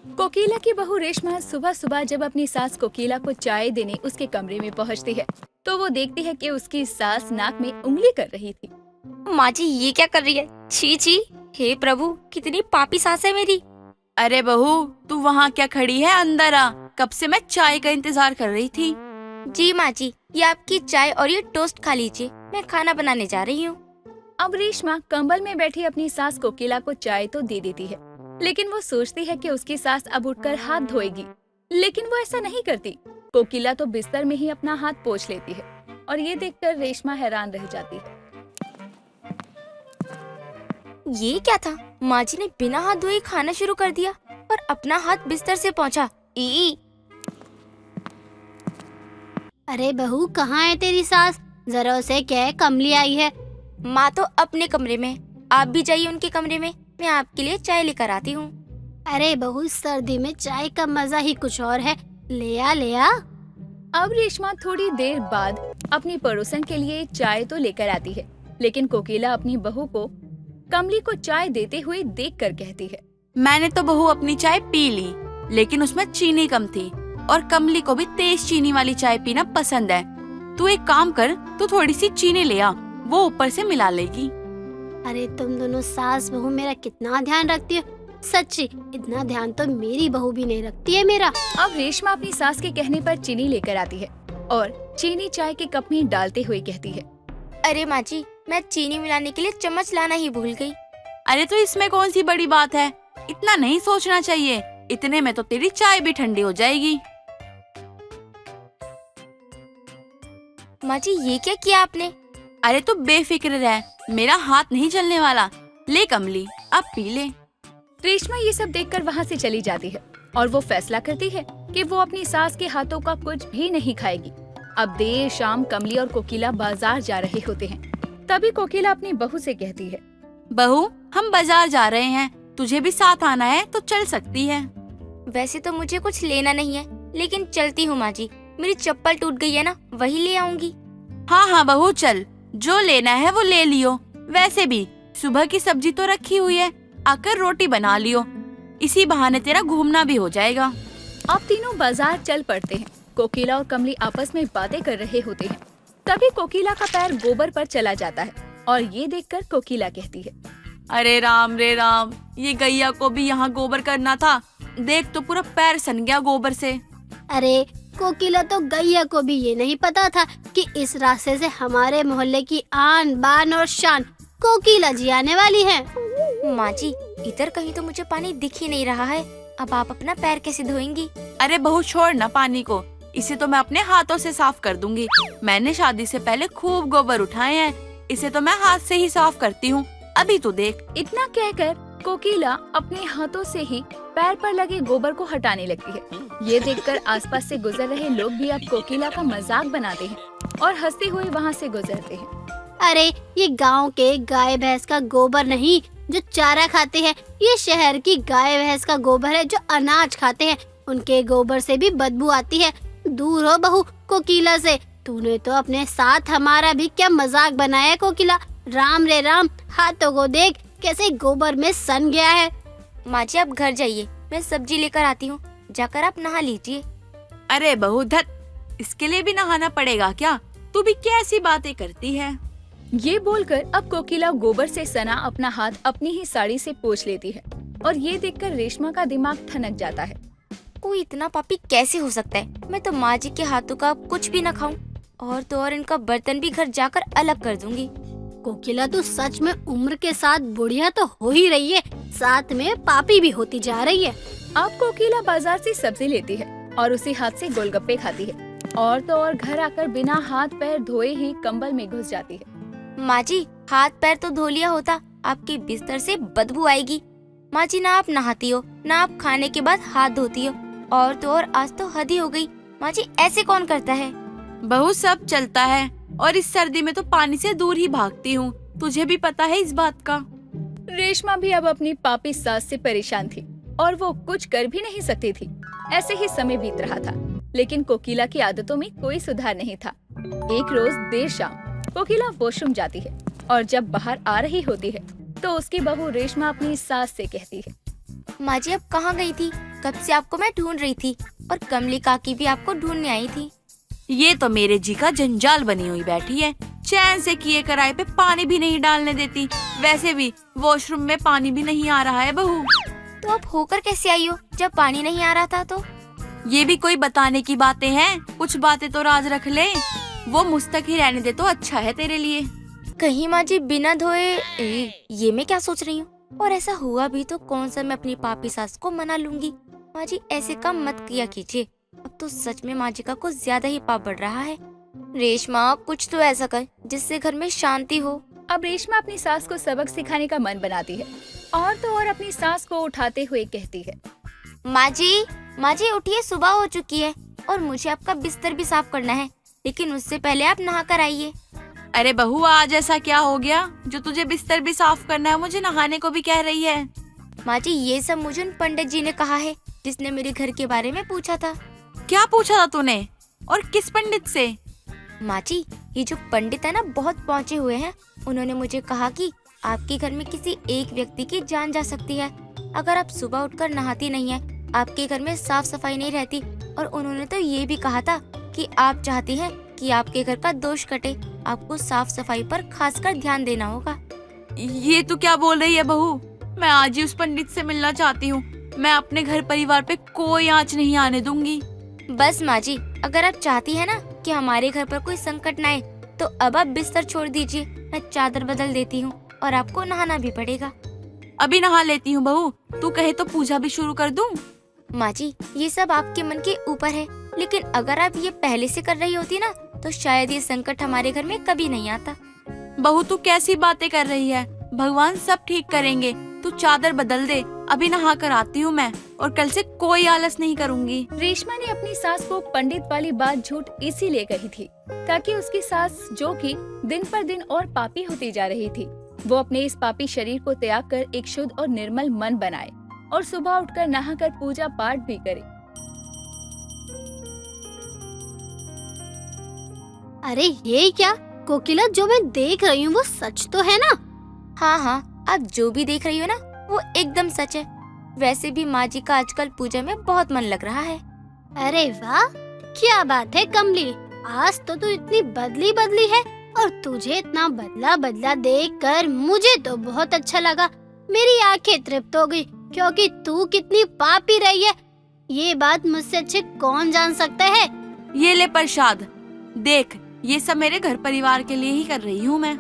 कोकिला की बहू रेशमा सुबह सुबह जब अपनी सास कोकिला को चाय देने उसके कमरे में पहुंचती है तो वो देखती है कि उसकी सास नाक में उंगली कर रही थी। माँ जी ये क्या कर रही है? छी छी, हे प्रभु कितनी पापी सास है मेरी। अरे बहू, तू वहाँ क्या खड़ी है? अंदर आ, कब से मैं चाय का इंतजार कर रही थी। जी माँ जी, ये आपकी चाय और ये टोस्ट खा लीजिए, मैं खाना बनाने जा रही हूँ। अब रेशमा कंबल में बैठी अपनी सास कोकिला को चाय तो दे देती है, लेकिन वो सोचती है कि उसकी सास अब उठकर हाथ धोएगी, लेकिन वो ऐसा नहीं करती। कोकिला तो बिस्तर में ही अपना हाथ पोंछ लेती है और ये देखकर रेशमा हैरान रह जाती है। ये क्या था? माँ जी ने बिना हाथ धोए खाना शुरू कर दिया और अपना हाथ बिस्तर से पहुँचा। ई अरे बहू, कहाँ है तेरी सास? जरा उसे कह कमली आई है। माँ तो अपने कमरे में, आप भी जाइए उनके कमरे में, मैं आपके लिए चाय लेकर आती हूँ। अरे बहू, सर्दी में चाय का मजा ही कुछ और है, ले आ ले आ। अब रेशमा थोड़ी देर बाद अपनी पड़ोसन के लिए चाय तो लेकर आती है, लेकिन कोकिला अपनी बहू को कमली को चाय देते हुए देखकर कहती है, मैंने तो बहू अपनी चाय पी ली, लेकिन उसमें चीनी कम थी और कमली को भी तेज चीनी वाली चाय पीना पसंद है। तू एक काम कर, तू थोड़ी सी चीनी ले आ, वो ऊपर से मिला लेगी। अरे तुम दोनों सास बहू मेरा कितना ध्यान रखती हो, सच्ची इतना ध्यान तो मेरी बहू भी नहीं रखती है मेरा। अब रेशमा अपनी सास के कहने पर चीनी लेकर आती है और चीनी चाय के कप में डालते हुए कहती है, अरे माँ जी, मैं चीनी मिलाने के लिए चम्मच लाना ही भूल गई। अरे तो इसमें कौन सी बड़ी बात है, इतना नहीं सोचना चाहिए, इतने में तो तेरी चाय भी ठंडी हो जाएगी। माँ जी ये क्या किया आपने? अरे तू बेफिक्र रह, मेरा हाथ नहीं जलने वाला। ले कमली, अब पी ले। रेशमा ये सब देखकर वहाँ से चली जाती है और वो फैसला करती है कि वो अपनी सास के हाथों का कुछ भी नहीं खाएगी। अब देर शाम कमली और कोकिला बाजार जा रहे होते हैं। तभी कोकिला अपनी बहू से कहती है, बहू, हम बाजार जा रहे हैं, तुझे भी साथ आना है तो चल सकती है। वैसे तो मुझे कुछ लेना नहीं है, लेकिन चलती हूँ माँ जी, मेरी चप्पल टूट गई है ना, वही ले आऊंगी। हाँ हाँ बहू चल, जो लेना है वो ले लियो। वैसे भी सुबह की सब्जी तो रखी हुई है, आकर रोटी बना लियो, इसी बहाने तेरा घूमना भी हो जाएगा। अब तीनों बाजार चल पड़ते हैं। कोकिला और कमली आपस में बातें कर रहे होते हैं। तभी कोकिला का पैर गोबर पर चला जाता है और ये देखकर कोकिला कहती है, अरे राम रे राम, ये गैया को भी यहाँ गोबर करना था, देख तो पूरा पैर सन गया गोबर से। अरे कोकिला, तो गैया को भी ये नहीं पता था कि इस रास्ते से हमारे मोहल्ले की आन बान और शान कोकिला जी आने वाली है। माँ जी इधर कहीं तो मुझे पानी दिख ही नहीं रहा है, अब आप अपना पैर कैसे धोएंगी? अरे बहू छोड़ ना पानी को, इसे तो मैं अपने हाथों से साफ कर दूंगी। मैंने शादी से पहले खूब गोबर उठाए हैं, इसे तो मैं हाथ से ही साफ करती हूँ, अभी तो देख। इतना कहकर कोकिला अपने हाथों से ही पैर पर लगे गोबर को हटाने लगती है। ये देखकर आसपास से गुजर रहे लोग भी अब कोकिला का मजाक बनाते हैं और हंसते हुए वहाँ से गुजरते हैं। अरे ये गांव के गाय भैंस का गोबर नहीं जो चारा खाते हैं, ये शहर की गाय भैंस का गोबर है जो अनाज खाते हैं, उनके गोबर से भी बदबू आती है। दूर हो बहू कोकिला से, तूने तो अपने साथ हमारा भी क्या मजाक बनाया है कोकिला। राम रे राम, हाथों को देख कैसे गोबर में सन गया है। माँ जी आप घर जाइए, मैं सब्जी लेकर आती हूँ, जाकर आप नहा लीजिए। अरे बहू धत, इसके लिए भी नहाना पड़ेगा क्या? तू भी कैसी बातें करती है। ये बोलकर अब कोकिला गोबर से सना अपना हाथ अपनी ही साड़ी से पोंछ लेती है और ये देखकर रेशमा का दिमाग ठनक जाता है। कोई इतना पापी कैसे हो सकता है? मैं तो माँ जी के हाथों का कुछ भी न खाऊं, और तो और इनका बर्तन भी घर जाकर अलग कर दूंगी। कोकिला, तू सच में उम्र के साथ बुढ़िया तो हो ही रही है, साथ में पापी भी होती जा रही है। अब कोकिला बाजार से सब्जी लेती है और उसी हाथ से गोलगप्पे खाती है और तो और घर आकर बिना हाथ पैर धोए ही कंबल में घुस जाती है। माँ जी हाथ पैर तो धो लिया होता, आपके बिस्तर से बदबू आएगी। माँ जी ना आप नहाती हो, ना आप खाने के बाद हाथ धोती हो, और तो और आज तो हद ही हो गई। माँ जी ऐसे कौन करता है? बहू सब चलता है, और इस सर्दी में तो पानी से दूर ही भागती हूँ, तुझे भी पता है इस बात का। रेशमा भी अब अपनी पापी सास से परेशान थी और वो कुछ कर भी नहीं सकती थी। ऐसे ही समय बीत रहा था, लेकिन कोकिला की आदतों में कोई सुधार नहीं था। एक रोज देर शाम कोकिला वॉशरूम जाती है और जब बाहर आ रही होती है तो उसकी बहू रेशमा अपनी सास से कहती है, माँ जी अब कहाँ गई थी? कब से आपको मैं ढूंढ रही थी और कमली काकी भी आपको ढूंढने आई थी। ये तो मेरे जी का जंजाल बनी हुई बैठी है, चैन से किए कराए पे पानी भी नहीं डालने देती। वैसे भी वॉशरूम में पानी भी नहीं आ रहा है बहू। तो अब होकर कैसे आई हो जब पानी नहीं आ रहा था? तो ये भी कोई बताने की बातें हैं? कुछ बातें तो राज रख ले, वो मुझ तक ही रहने दे तो अच्छा है तेरे लिए। कहीं माँ जी बिना धोए ये मैं क्या सोच रही हूँ? और ऐसा हुआ भी तो कौन सा मैं अपनी पापी सास को मना लूंगी। माँ जी ऐसे काम मत किया कीजिए, अब तो सच में माँ जी का कुछ ज्यादा ही पाप बढ़ रहा है। रेशमा कुछ तो ऐसा कर जिससे घर में शांति हो। अब रेशमा अपनी सास को सबक सिखाने का मन बनाती है और तो और अपनी सास को उठाते हुए कहती है, माँ जी उठिए, सुबह हो चुकी है और मुझे आपका बिस्तर भी साफ करना है, लेकिन उससे पहले आप नहा कर आइए। अरे बहू आज ऐसा क्या हो गया जो तुझे बिस्तर भी साफ करना है, मुझे नहाने को भी कह रही है? माँ जी ये सब मुझे उन पंडित जी ने कहा है जिसने मेरे घर के बारे में पूछा था। क्या पूछा था तूने और किस पंडित से? माँ जी ये जो पंडित है ना बहुत पहुँचे हुए हैं, उन्होंने मुझे कहा कि आपके घर में किसी एक व्यक्ति की जान जा सकती है अगर आप सुबह उठकर नहाती नहीं है, आपके घर में साफ सफाई नहीं रहती। और उन्होंने तो ये भी कहा था कि आप चाहती हैं कि आपके घर का दोष कटे, आपको साफ सफाई पर खासकर ध्यान देना होगा। ये तू क्या बोल रही है बहू? मैं आज ही उस पंडित से मिलना चाहती हूँ। मैं अपने घर परिवार पे कोई आंच नहीं आने दूंगी। बस माँ जी अगर आप चाहती है ना कि हमारे घर पर कोई संकट न आए तो अब आप बिस्तर छोड़ दीजिए, मैं चादर बदल देती हूँ और आपको नहाना भी पड़ेगा। अभी नहा लेती हूँ बहू, तू कहे तो पूजा भी शुरू कर दूँ। माँ जी ये सब आपके मन के ऊपर है, लेकिन अगर आप ये पहले से कर रही होती ना तो शायद ये संकट हमारे घर में कभी नहीं आता। बहू तू कैसी बातें कर रही है? भगवान सब ठीक करेंगे, तू चादर बदल दे। अभी नहा कर आती हूँ मैं और कल से कोई आलस नहीं करूँगी। रेशमा ने अपनी सास को पंडित वाली बात झूठ इसीलिए कही थी ताकि उसकी सास जो कि दिन पर दिन और पापी होती जा रही थी, वो अपने इस पापी शरीर को त्याग कर एक शुद्ध और निर्मल मन बनाए और सुबह उठकर नहाकर पूजा पाठ भी करे। अरे ये क्या कोकिला, जो मैं देख रही हूँ वो सच तो है ना? हाँ आप जो भी देख रही हो ना वो एकदम सच है। वैसे भी माँ जी का आजकल पूजा में बहुत मन लग रहा है। अरे वाह, क्या बात है कमली, आज तो तू इतनी बदली बदली है और तुझे इतना बदला बदला देखकर मुझे तो बहुत अच्छा लगा। मेरी आंखें तृप्त हो गई क्योंकि तू कितनी पापी रही है ये बात मुझसे अच्छे कौन जान सकता है। ये ले प्रसाद देख, ये सब मेरे घर परिवार के लिए ही कर रही हूँ मैं।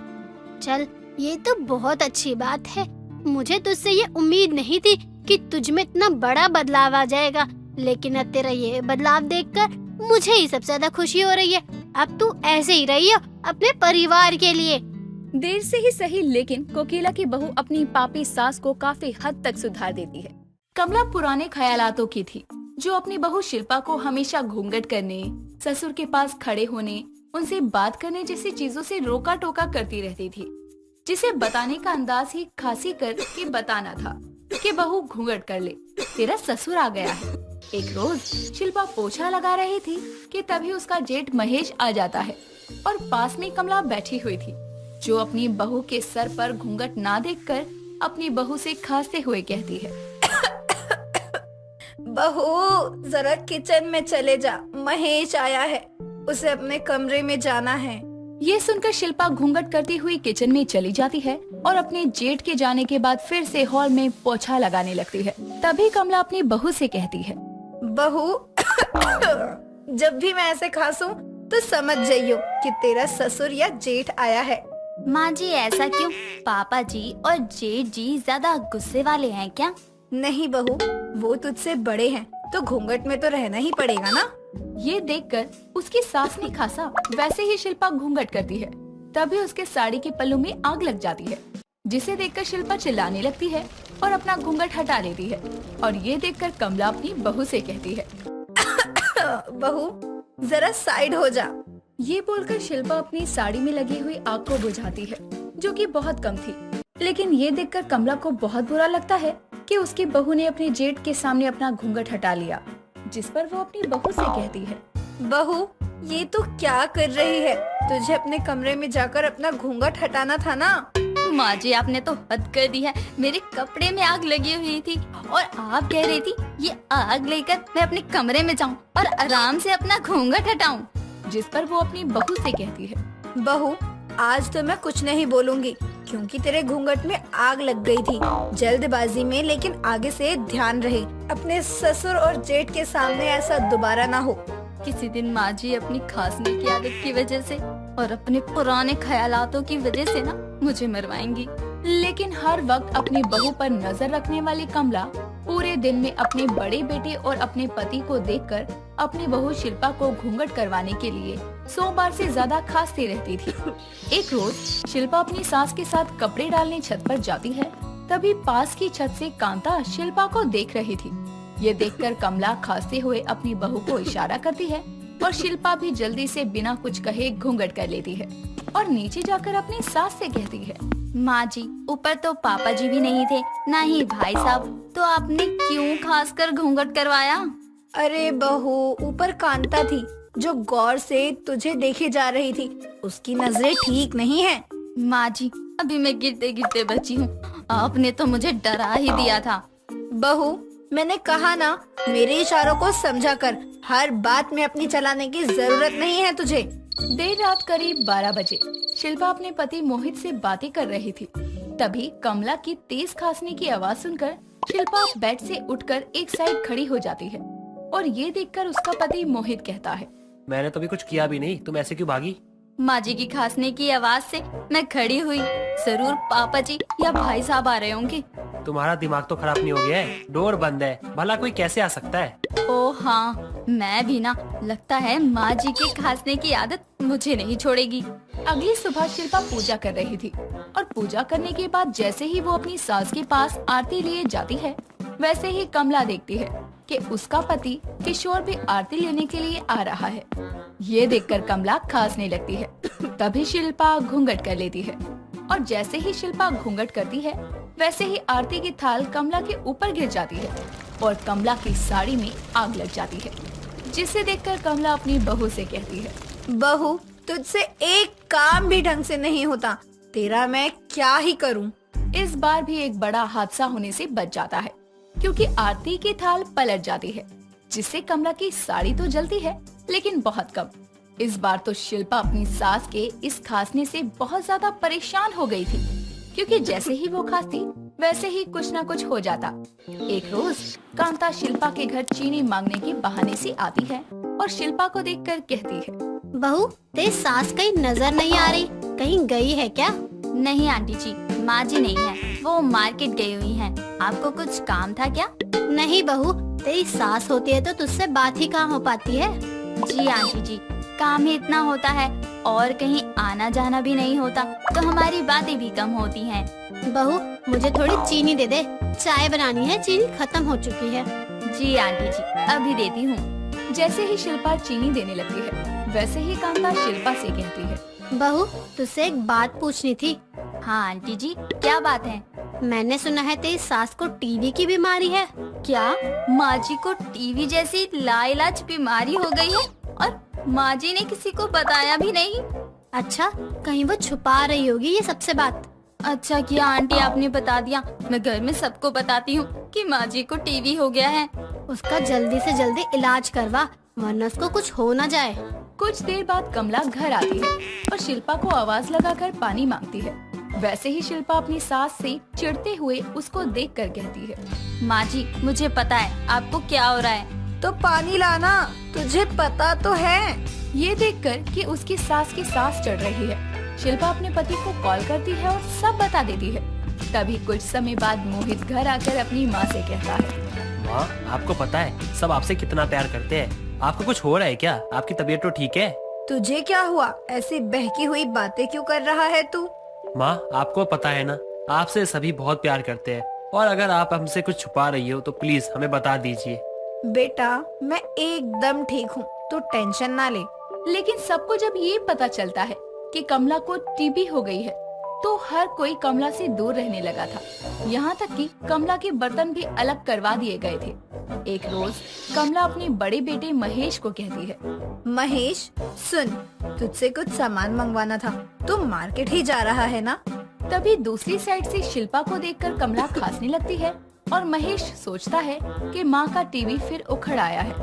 चल ये तो बहुत अच्छी बात है, मुझे तुझसे ये उम्मीद नहीं थी कि तुझ में इतना बड़ा बदलाव आ जाएगा, लेकिन अब तेरा ये बदलाव देखकर मुझे ही सबसे ज्यादा खुशी हो रही है। अब तू ऐसे ही रही हो अपने परिवार के लिए। देर से ही सही, लेकिन कोकिला की बहू अपनी पापी सास को काफी हद तक सुधार देती है। कमला पुराने ख्यालातों की थी जो अपनी बहू शिल्पा को हमेशा घूंघट करने, ससुर के पास खड़े होने, उनसे बात करने जैसी चीजों से रोका टोका करती रहती थी, जिसे बताने का अंदाज ही खासी कर के बताना था कि बहू घूंघट कर ले, तेरा ससुर आ गया है। एक रोज शिल्पा पोछा लगा रही थी कि तभी उसका जेठ महेश आ जाता है और पास में कमला बैठी हुई थी, जो अपनी बहू के सर पर घूंघट ना देखकर अपनी बहू से खांसते हुए कहती है, बहू जरा किचन में चले जा, महेश आया है, उसे अपने कमरे में जाना है। ये सुनकर शिल्पा घूंघट करती हुई किचन में चली जाती है और अपने जेठ के जाने के बाद फिर से हॉल में पोछा लगाने लगती है। तभी कमला अपनी बहू से कहती है, बहू जब भी मैं ऐसे खांसूं तो समझ जाइयो कि तेरा ससुर या जेठ आया है। माँ जी ऐसा क्यों? पापा जी और जेठ जी ज्यादा गुस्से वाले हैं क्या? नहीं बहू, वो तुझसे बड़े हैं तो घूंघट में तो रहना ही पड़ेगा ना। ये देखकर उसकी सास ने खासा, वैसे ही शिल्पा घूंघट करती है। तभी उसके साड़ी के पल्लू में आग लग जाती है, जिसे देखकर शिल्पा चिल्लाने लगती है और अपना घूंघट हटा लेती है। और ये देखकर कमला अपनी बहू से कहती है, बहू जरा साइड हो जा। ये बोलकर शिल्पा अपनी साड़ी में लगी हुई आग को बुझाती है, जो कि बहुत कम थी। लेकिन ये देखकर कमला को बहुत बुरा लगता है कि उसकी बहू ने अपने जेठ के सामने अपना घूंघट हटा लिया, जिस पर वो अपनी बहू से कहती है, बहू ये तू क्या कर रही है? तुझे अपने कमरे में जाकर अपना घूंघट हटाना था ना। माँ जी आपने तो हद कर दी है। मेरे कपड़े में आग लगी हुई थी और आप कह रही थी ये आग लेकर मैं अपने कमरे में जाऊँ और आराम से अपना घूंघट हटाऊं। जिस पर वो अपनी बहू से कहती है, बहू, आज तो मैं कुछ नहीं बोलूंगी क्योंकि तेरे घूंघट में आग लग गई थी जल्दबाजी में, लेकिन आगे से ध्यान रहे अपने ससुर और जेठ के सामने ऐसा दोबारा ना हो। किसी दिन माँ जी अपनी खांसने की आदत की वजह से और अपने पुराने ख्यालातों की वजह से ना मुझे मरवाएंगी। लेकिन हर वक्त अपनी बहू पर नजर रखने वाली कमला पूरे दिन में अपने बड़े बेटे और अपने पति को देखकर अपनी बहू शिल्पा को घूंघट करवाने के लिए 100 बार से ज्यादा खांसती रहती थी। एक रोज शिल्पा अपनी सास के साथ कपड़े डालने छत पर जाती है, तभी पास की छत से कांता शिल्पा को देख रही थी। ये देखकर कमला खांसते हुए अपनी बहू को इशारा करती है और शिल्पा भी जल्दी से बिना कुछ कहे घूंघट कर लेती है और नीचे जाकर अपनी सास से कहती है, माँ जी, ऊपर तो पापा जी भी नहीं थे, ना ही भाई साहब, तो आपने क्यों खास कर घूंघट करवाया? अरे बहू, ऊपर कांता थी जो गौर से तुझे देखे जा रही थी, उसकी नजरें ठीक नहीं है। माँ जी, अभी मैं गिरते गिरते बची हूँ, आपने तो मुझे डरा ही दिया था। बहू, मैंने कहा ना, मेरे इशारों को समझा कर, हर बात में अपनी चलाने की जरूरत नहीं है तुझे। देर रात करीब 12 बजे शिल्पा अपने पति मोहित से बातें कर रही थी। तभी कमला की तेज खांसने की आवाज सुनकर शिल्पा बेड से उठकर एक साइड खड़ी हो जाती है और ये देखकर उसका पति मोहित कहता है, मैंने तो अभी कुछ किया भी नहीं, तुम ऐसे क्यों भागी? माँ जी की खांसने की आवाज से मैं खड़ी हुई, जरूर पापा जी या भाई साहब आ रहे होंगे। तुम्हारा दिमाग तो खराब नहीं हो गया है? डोर बंद है, भला कोई कैसे आ सकता है? ओ हाँ, मैं भी ना, लगता है माँ जी के खांसने की आदत मुझे नहीं छोड़ेगी। अगली सुबह शिल्पा पूजा कर रही थी और पूजा करने के बाद जैसे ही वो अपनी सास के पास आरती लिए जाती है, वैसे ही कमला देखती है कि उसका पति किशोर भी आरती लेने के लिए आ रहा है। ये देखकर कमला खांसने लगती है। तभी शिल्पा घूंघट कर लेती है और जैसे ही शिल्पा घूंघट करती है, वैसे ही आरती की थाल कमला के ऊपर गिर जाती है और कमला की साड़ी में आग लग जाती है, जिसे देखकर कमला अपनी बहू से कहती है, बहू, तुझसे एक काम भी ढंग से नहीं होता, तेरा मैं क्या ही करूं। इस बार भी एक बड़ा हादसा होने से बच जाता है, क्योंकि आरती की थाल पलट जाती है, जिससे कमला की साड़ी तो जलती है लेकिन बहुत कम। इस बार तो शिल्पा अपनी सास के इस खांसने से बहुत ज्यादा परेशान हो गई थी, क्योंकि जैसे ही वो खांसती वैसे ही कुछ न कुछ हो जाता। एक रोज कांता शिल्पा के घर चीनी मांगने के बहाने से आती है और शिल्पा को देखकर कहती है, बहू, तेरी सास कहीं नजर नहीं आ रही, कहीं गई है क्या? नहीं आंटी जी, माँ जी नहीं है, वो मार्केट गई हुई हैं। आपको कुछ काम था क्या? नहीं बहू, तेरी सास होती है तो तुझसे बात ही कहाँ हो पाती है। जी आंटी जी, काम ही इतना होता है और कहीं आना जाना भी नहीं होता, तो हमारी बातें भी कम होती हैं। बहू, मुझे थोड़ी चीनी दे दे, चाय बनानी है, चीनी खत्म हो चुकी है। जी आंटी जी, अभी देती हूँ। जैसे ही शिल्पा चीनी देने लगती है, वैसे ही कांता शिल्पा से कहती है, बहू, तुझसे एक बात पूछनी थी। हाँ आंटी जी, क्या बात है? मैंने सुना है तेरी सास को टीवी की बीमारी है। क्या माँ जी को टीवी जैसी लाइलाज बीमारी हो गई है और माँ जी ने किसी को बताया भी नहीं? अच्छा, कहीं वो छुपा रही होगी ये सबसे बात। अच्छा किया आंटी आपने बता दिया, मैं घर में सबको बताती हूँ कि माँ जी को टीवी हो गया है। उसका जल्दी से जल्दी इलाज करवा, वरना उसको कुछ हो न जाए। कुछ देर बाद कमला घर आती है और शिल्पा को आवाज लगाकर पानी मांगती है। वैसे ही शिल्पा अपनी सास से चिढ़ते हुए उसको देखकर कहती है, माँ जी, मुझे पता है आपको क्या हो रहा है। तो पानी लाना, तुझे पता तो है। ये देखकर कि उसकी सास की सांस चढ़ रही है, शिल्पा अपने पति को कॉल करती है और सब बता देती है। तभी कुछ समय बाद मोहित घर आकर अपनी माँ से कहता है, माँ, आपको पता है सब आपसे कितना प्यार करते हैं, आपको कुछ हो रहा है क्या? आपकी तबीयत तो ठीक है? तुझे क्या हुआ? ऐसी बहकी हुई बातें क्यों कर रहा है तू? माँ, आपको पता है ना, आपसे सभी बहुत प्यार करते हैं, और अगर आप हमसे कुछ छुपा रही हो तो प्लीज हमें बता दीजिए। बेटा, मैं एकदम ठीक हूँ, तू टेंशन ना ले। लेकिन सबको जब ये पता चलता है कि कमला को टीबी हो गई है, तो हर कोई कमला से दूर रहने लगा था। यहाँ तक कि कमला के बर्तन भी अलग करवा दिए गए थे। एक रोज कमला अपने बड़े बेटे महेश को कहती है, महेश, सुन, तुझसे कुछ सामान मंगवाना था, तू मार्केट ही जा रहा है ना? तभी दूसरी साइड से शिल्पा को देखकर कमला खांसने लगती है और महेश सोचता है कि माँ का टीवी फिर उखड़ आया है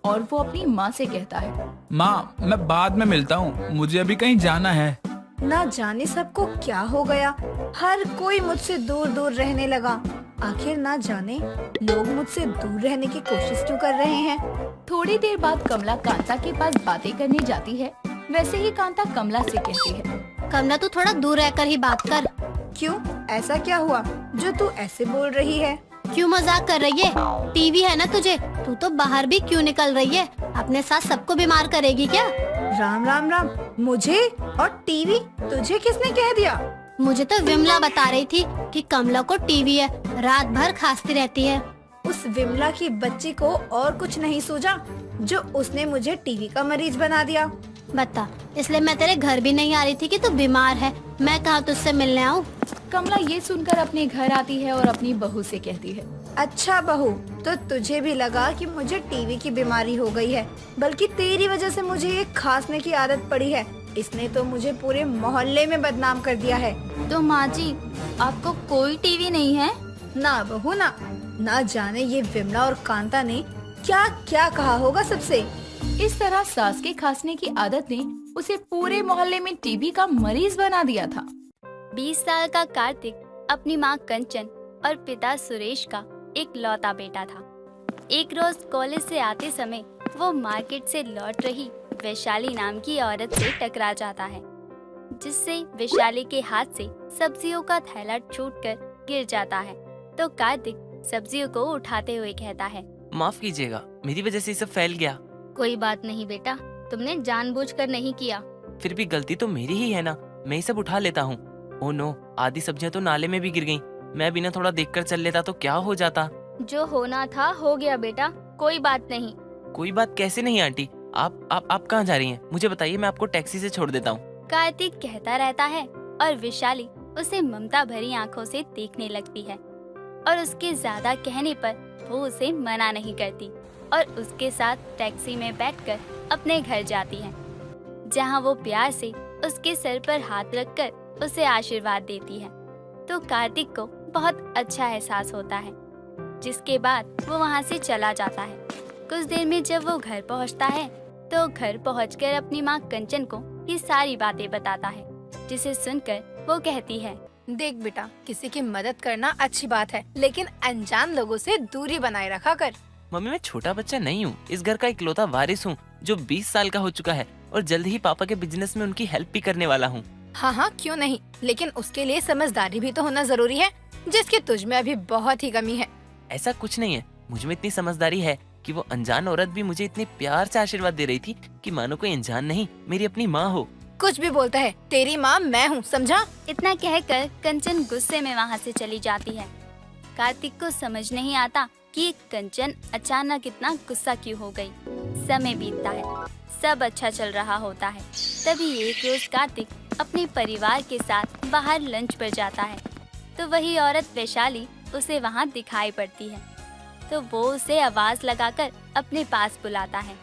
और वो अपनी माँ से कहता है, माँ, मैं बाद में मिलता हूँ, मुझे अभी कहीं जाना है। ना जाने सबको क्या हो गया, हर कोई मुझसे दूर दूर रहने लगा। आखिर ना जाने लोग मुझसे दूर रहने की कोशिश क्यों कर रहे हैं। थोड़ी देर बाद कमला कांता के पास बातें करने जाती है। वैसे ही कांता कमला से कहती है, कमला तू थोड़ा दूर रहकर ही बात कर। क्यों, ऐसा क्या हुआ जो तू ऐसे बोल रही है? क्यों मजाक कर रही है? टीवी है ना तुझे, तू तो बाहर भी क्यों निकल रही है? अपने साथ सबको बीमार करेगी क्या? राम राम राम, मुझे और टीवी? तुझे किसने कह दिया? मुझे तो विमला बता रही थी कि कमला को टीवी है, रात भर खांसती रहती है। उस विमला की बच्ची को और कुछ नहीं सूझा जो उसने मुझे टीवी का मरीज बना दिया। बता, इसलिए मैं तेरे घर भी नहीं आ रही थी कि तू बीमार है। मैं कहाँ तुझसे मिलने आऊँ? कमला ये सुनकर अपने घर आती है और अपनी बहू से कहती है, अच्छा बहू, तो तुझे भी लगा कि मुझे टीवी की बीमारी हो गई है, बल्कि तेरी वजह से मुझे ये खांसने की आदत पड़ी है। इसने तो मुझे पूरे मोहल्ले में बदनाम कर दिया है। तो माँ जी, आपको कोई टीवी नहीं है? ना बहू ना जाने ये विमला और कांता ने क्या क्या कहा होगा सबसे। इस तरह सास के खांसने की आदत ने उसे पूरे मोहल्ले में टीबी का मरीज बना दिया था। 20 साल का कार्तिक अपनी माँ कंचन और पिता सुरेश का एक लौता बेटा था। एक रोज कॉलेज से आते समय वो मार्केट से लौट रही वैशाली नाम की औरत से टकरा जाता है, जिससे वैशाली के हाथ से सब्जियों का थैला छूटकर गिर जाता है। तो कार्तिक सब्जियों को उठाते हुए कहता है, माफ कीजिएगा, मेरी वजह से ये सब फैल गया। कोई बात नहीं बेटा, तुमने जानबूझकर नहीं किया। फिर भी गलती तो मेरी ही है ना, मैं ये सब उठा लेता हूँ। ओह नो, आधी सब्जियां तो नाले में भी गिर गईं। मैं बिना थोड़ा देखकर चल लेता तो क्या हो जाता। जो होना था हो गया बेटा, कोई बात नहीं। कोई बात कैसे नहीं आंटी, आप कहाँ जा रही हैं? मुझे बताइए, मैं आपको टैक्सी से छोड़ देता हूँ। कार्तिक कहता रहता है और विशाली उसे ममता भरी आंखों से देखने लगती है और उसके ज्यादा कहने पर वो उसे मना नहीं करती और उसके साथ टैक्सी में बैठकर अपने घर जाती है, जहाँ वो प्यार से उसके सर पर हाथ रखकर उसे आशीर्वाद देती है। तो कार्तिक को बहुत अच्छा एहसास होता है, जिसके बाद वो वहाँ से चला जाता है। कुछ देर में जब वो घर पहुँचता है तो घर पहुँचकर अपनी माँ कंचन को ये सारी बातें बताता है, जिसे सुनकर वो कहती है, देख बेटा, किसी की मदद करना अच्छी बात है, लेकिन अनजान लोगों से दूरी बनाए रखा कर। मम्मी, मैं छोटा बच्चा नहीं हूँ, इस घर का इकलौता वारिस हूँ जो 20 साल का हो चुका है और जल्द ही पापा के बिजनेस में उनकी हेल्प भी करने वाला हूँ। हाँ, क्यों नहीं, लेकिन उसके लिए समझदारी भी तो होना जरूरी है, जिसकी तुझ में अभी बहुत ही कमी है। ऐसा कुछ नहीं है, मुझ में इतनी समझदारी है कि वो अनजान औरत भी मुझे इतने प्यार से आशीर्वाद दे रही थी कि मानो कोई अनजान नहीं, मेरी अपनी माँ हो। कुछ भी बोलता है, तेरी माँ मैं हूँ, समझा? इतना कहकर कंचन गुस्से में वहाँ से चली जाती है। कार्तिक को समझ नहीं आता कि कंचन अचानक इतना गुस्सा क्यों हो गई। समय बीतता है, सब अच्छा चल रहा होता है। तभी एक रोज कार्तिक अपने परिवार के साथ बाहर लंच पर जाता है, तो वही औरत वैशाली उसे वहाँ दिखाई पड़ती है। तो वो उसे आवाज लगाकर अपने पास बुलाता है।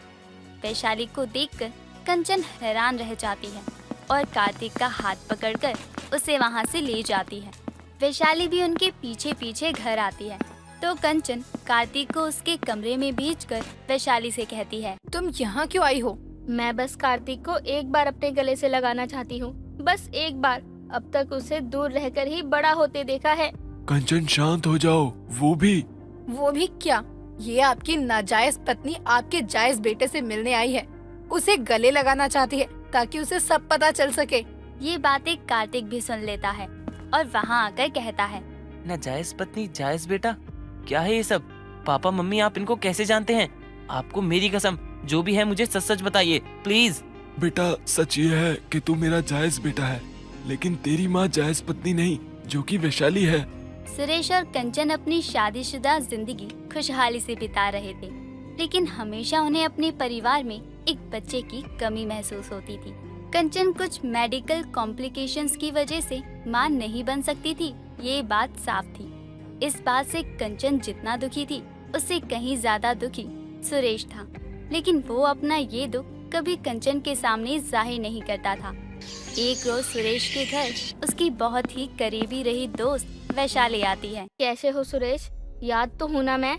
वैशाली को देखकर कंचन हैरान रह जाती है और कार्तिक का हाथ पकड़कर उसे वहाँ से ले जाती है। वैशाली भी उनके पीछे पीछे घर आती है। तो कंचन कार्तिक को उसके कमरे में भेजकर वैशाली से कहती है, तुम यहाँ क्यों आई हो? मैं बस कार्तिक को एक बार अपने गले से लगाना चाहती हूँ, बस एक बार। अब तक उसे दूर रहकर ही बड़ा होते देखा है। कंचन शांत हो जाओ। वो भी क्या? ये आपकी नाजायज पत्नी आपके जायज बेटे से मिलने आई है, उसे गले लगाना चाहती है ताकि उसे सब पता चल सके। ये बातें कार्तिक भी सुन लेता है और वहाँ आकर कहता है, ना जायज पत्नी जायज बेटा, क्या है ये सब? पापा मम्मी, आप इनको कैसे जानते हैं? आपको मेरी कसम, जो भी है मुझे सच सच बताइए प्लीज। बेटा, सच ये है कि तू मेरा जायज बेटा है, लेकिन तेरी माँ जायज पत्नी नहीं, जो कि वैशाली है। सुरेश और कंचन अपनी शादीशुदा जिंदगी खुशहाली से बिता रहे थे, लेकिन हमेशा उन्हें अपने परिवार में एक बच्चे की कमी महसूस होती थी। कंचन कुछ मेडिकल कॉम्प्लिकेशंस की वजह से मां नहीं बन सकती थी, ये बात साफ थी। इस बात से कंचन जितना दुखी थी, उससे कहीं ज्यादा दुखी सुरेश था, लेकिन वो अपना ये दुख कभी कंचन के सामने जाहिर नहीं करता था। एक रोज सुरेश के घर उसकी बहुत ही करीबी रही दोस्त वैशाली आती है। कैसे हो सुरेश? याद तो हूँ ना मैं?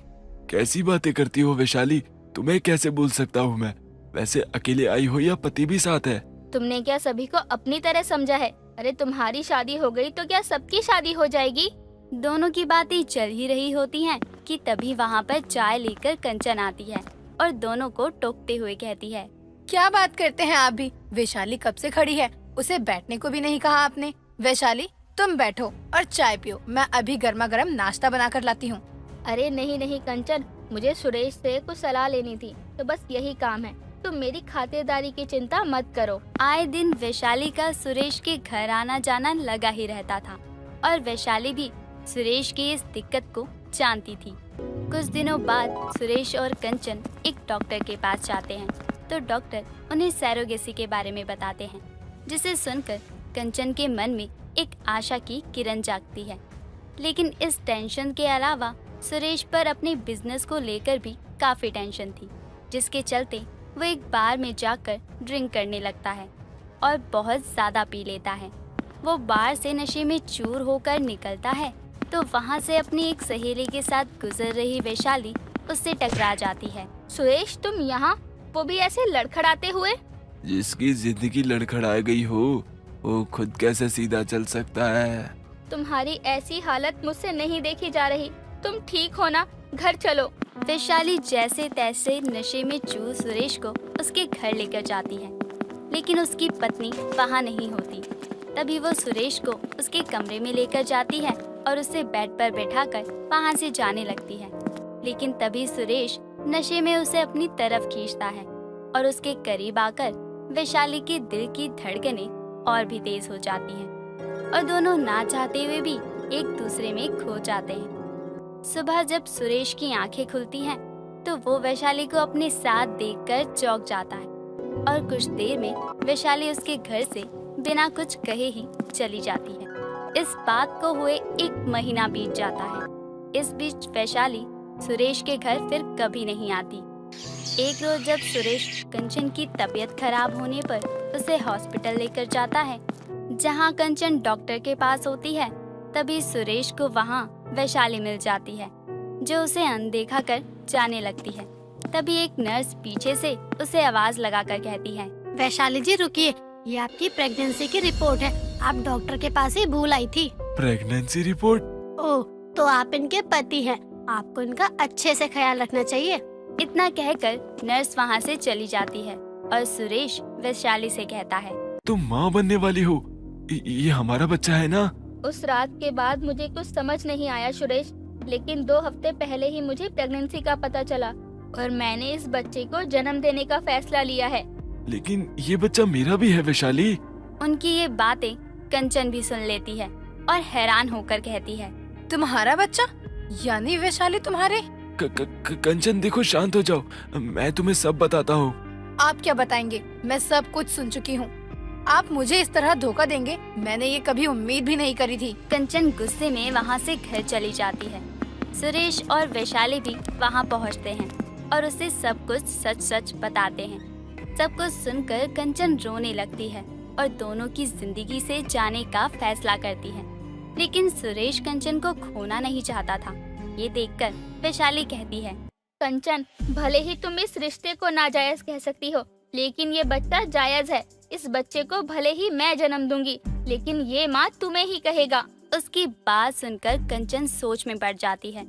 कैसी बातें करती हो वैशाली, तुम्हें कैसे भूल सकता हूँ मैं। वैसे अकेले आई हो या पति भी साथ है? तुमने क्या सभी को अपनी तरह समझा है? अरे तुम्हारी शादी हो गई तो क्या सबकी शादी हो जाएगी? दोनों की बातें चल ही रही होती हैं कि तभी वहाँ पर चाय लेकर कंचन आती है और दोनों को टोकते हुए कहती है, क्या बात करते हैं आप भी? वैशाली कब से खड़ी है, उसे बैठने को भी नहीं कहा आपने। वैशाली तुम बैठो और चाय पियो, मैं अभी गर्मा गर्म नाश्ता बना कर लाती हूँ। अरे नहीं नहीं कंचन, मुझे सुरेश से कुछ सलाह लेनी थी, तो बस यही काम है। तुम मेरी खातिरदारी की चिंता मत करो। आए दिन वैशाली का सुरेश के घर आना जाना लगा ही रहता था और वैशाली भी सुरेश की इस दिक्कत को जानती थी। कुछ दिनों बाद सुरेश और कंचन एक डॉक्टर के पास जाते हैं तो डॉक्टर उन्हें सैरोगेसी के बारे में बताते हैं, जिसे सुनकर कंचन के मन में एक आशा की किरण जागती है। लेकिन इस टेंशन के अलावा सुरेश पर अपने बिजनेस को लेकर भी काफी टेंशन थी, जिसके चलते वो एक बार में जाकर ड्रिंक करने लगता है और बहुत ज्यादा पी लेता है। वो बार से नशे में चूर होकर निकलता है तो वहाँ से अपनी एक सहेली के साथ गुजर रही वैशाली उससे टकरा जाती है। सुरेश तुम यहाँ, वो भी ऐसे लड़खड़ाते हुए? जिसकी जिंदगी लड़खड़ा गई हो वो खुद कैसे सीधा चल सकता है। तुम्हारी ऐसी हालत मुझसे नहीं देखी जा रही। तुम ठीक हो ना? घर चलो। वैशाली जैसे तैसे नशे में चूर सुरेश को उसके घर लेकर जाती है, लेकिन उसकी पत्नी वहाँ नहीं होती। तभी वो सुरेश को उसके कमरे में लेकर जाती है और उसे बेड पर बैठाकर वहाँ से जाने लगती है। लेकिन तभी सुरेश नशे में उसे अपनी तरफ खींचता है और उसके करीब आकर वैशाली के दिल की धड़कनें और भी तेज हो जाती हैं और दोनों ना चाहते हुए भी एक दूसरे में खो जाते हैं। सुबह जब सुरेश की आंखें खुलती हैं, तो वो वैशाली को अपने साथ देखकर चौंक जाता है और कुछ देर में वैशाली उसके घर से बिना कुछ कहे ही चली जाती है। इस बात को हुए 1 महीना बीत जाता है। इस बीच वैशाली सुरेश के घर फिर कभी नहीं आती। एक रोज जब सुरेश कंचन की तबीयत खराब होने पर उसे हॉस्पिटल लेकर जाता है, जहां कंचन डॉक्टर के पास होती है, तभी सुरेश को वहां वैशाली मिल जाती है, जो उसे अनदेखा कर जाने लगती है। तभी एक नर्स पीछे से उसे आवाज लगाकर कहती है, वैशाली जी रुकिए, ये आपकी प्रेगनेंसी की रिपोर्ट है। आप डॉक्टर के पास ही भूल आई थी। Pregnancy report? ओह, तो आप इनके पति हैं, आपको इनका अच्छे से ख्याल रखना चाहिए। इतना कहकर नर्स वहाँ से चली जाती है और सुरेश वैशाली से कहता है, तुम माँ बनने वाली हो, ये हमारा बच्चा है ना? उस रात के बाद मुझे कुछ समझ नहीं आया सुरेश, लेकिन 2 हफ्ते पहले ही मुझे प्रेगनेंसी का पता चला और मैंने इस बच्चे को जन्म देने का फैसला लिया है। लेकिन ये बच्चा मेरा भी है वैशाली। उनकी ये बातें कंचन भी सुन लेती है और हैरान होकर कहती है, तुम्हारा बच्चा? यानी वैशाली तुम्हारे? कंचन देखो, शांत हो जाओ, मैं तुम्हें सब बताता हूँ। आप क्या बताएंगे? मैं सब कुछ सुन चुकी हूँ। आप मुझे इस तरह धोखा देंगे, मैंने ये कभी उम्मीद भी नहीं करी थी। कंचन गुस्से में वहाँ से घर चली जाती है। सुरेश और वैशाली भी वहाँ पहुँचते हैं और उसे सब कुछ सच सच बताते हैं। सब कुछ सुनकर कंचन रोने लगती है और दोनों की जिंदगी से जाने का फैसला करती है। लेकिन सुरेश कंचन को खोना नहीं चाहता था। ये देखकर वैशाली कहती है, कंचन, भले ही तुम इस रिश्ते को नाजायज कह सकती हो, लेकिन ये बच्चा जायज है। इस बच्चे को भले ही मैं जन्म दूंगी, लेकिन ये माँ तुम्हें ही कहेगा। उसकी बात सुनकर कंचन सोच में पड़ जाती है,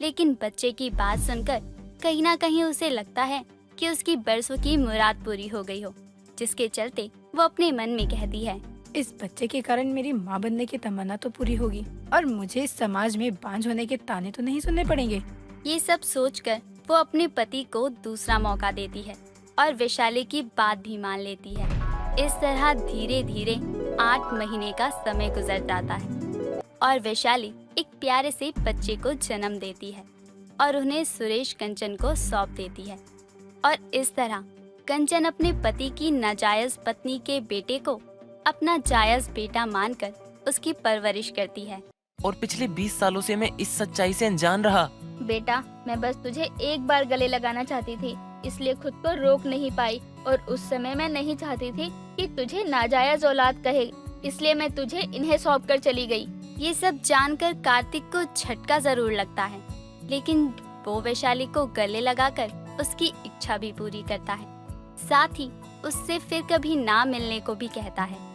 लेकिन बच्चे की बात सुनकर कहीं ना कहीं उसे लगता है कि उसकी बरसों की मुराद पूरी हो गई हो, जिसके चलते वो अपने मन में कहती है, इस बच्चे के कारण मेरी माँ बनने की तमन्ना तो पूरी होगी और मुझे इस समाज में बांझ होने के ताने तो नहीं सुनने पड़ेंगे। ये सब सोचकर वो अपने पति को दूसरा मौका देती है और वैशाली की बात भी मान लेती है। इस तरह धीरे धीरे 8 महीने का समय गुजर जाता है और वैशाली एक प्यारे से बच्चे को जन्म देती है और उन्हें सुरेश कंचन को सौंप देती है। और इस तरह कंचन अपने पति की नाजायज पत्नी के बेटे को अपना जायज बेटा मानकर उसकी परवरिश करती है। और पिछले 20 सालों से मैं इस सच्चाई से अनजान रहा। बेटा, मैं बस तुझे एक बार गले लगाना चाहती थी, इसलिए खुद को रोक नहीं पाई। और उस समय मैं नहीं चाहती थी कि तुझे नाजायज औलाद कहे, इसलिए मैं तुझे इन्हें सौंप कर चली गई। ये सब जानकर कार्तिक को झटका जरूर लगता है, लेकिन वो वैशाली को गले लगाकर उसकी इच्छा भी पूरी करता है। साथ ही उससे फिर कभी ना मिलने को भी कहता है।